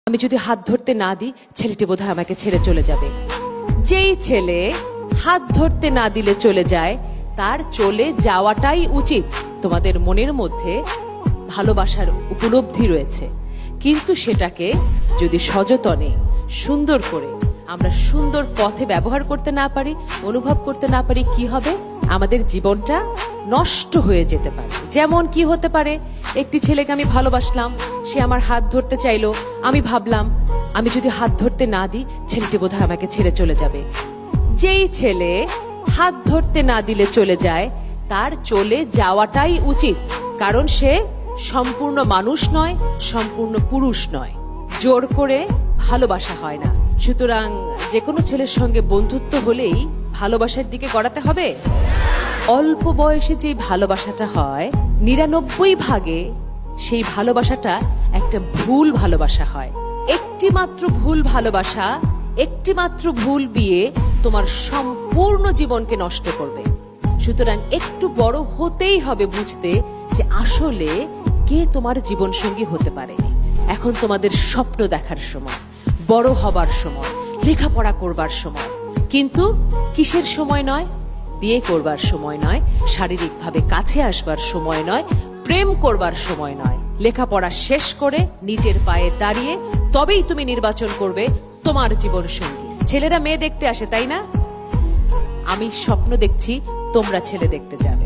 আমি যদি হাত ধরতে না দিই ছেলেটি বোধহয় আমাকে ছেড়ে চলে যাবে। যেই ছেলে হাত ধরতে না দিলে চলে যায় তার চলে যাওয়াটাই উচিত। তোমাদের মনের মধ্যে ভালোবাসার উপলব্ধি রয়েছে, কিন্তু সেটাকে যদি সযতনে সুন্দর করে আমরা সুন্দর পথে ব্যবহার করতে না পারি, অনুভব করতে না পারি, কি হবে? আমাদের জীবনটা নষ্ট হয়ে যেতে পারে। যেমন কি হতে পারে, একটি ছেলেকে আমি ভালোবাসলাম, সে আমার হাত ধরতে চাইলো, আমি ভাবলাম আমি যদি হাত ধরতে না দিই ছেলেটি বোধহয় আমাকে ছেড়ে চলে যাবে। যেই ছেলে হাত ধরতে না দিলে চলে যায় তার চলে যাওয়াটাই উচিত, কারণ সে সম্পূর্ণ মানুষ নয়, সম্পূর্ণ পুরুষ নয়। জোর করে ভালোবাসা হয় না। সুতরাং যে কোনো ছেলের সঙ্গে বন্ধুত্ব হলেই ভালোবাসার দিকে গড়াতে হবে। অল্প বয়সে যে ভালোবাসাটা হয় 99 ভাগে সেই ভালোবাসাটা একটা ভুল ভালোবাসা হয়। একটি মাত্র ভুল ভালোবাসা, একটি মাত্র ভুল বিয়ে তোমার সম্পূর্ণ জীবনকে নষ্ট করবে। সুতরাং একটু বড় হতেই হবে বুঝতে যে আসলে কে তোমার জীবন সঙ্গী হতে পারে। এখন তোমাদের স্বপ্ন দেখার সময়, বড় হবার সময়, লেখাপড়া করবার সময়, কিন্তু কিসের সময় নয়? বিয়ে করবার সময় নয়, শারীরিকভাবে কাছে আসবার সময় নয়, প্রেম করবার সময় নয়। লেখাপড়া শেষ করে নিজের পায়ে দাঁড়িয়ে তবেই তুমি নির্বাচন করবে তোমার জীবন সঙ্গী। ছেলেরা মেয়ে দেখতে আসে, তাই না? আমি স্বপ্ন দেখছি তোমরা ছেলে দেখতে যাবে।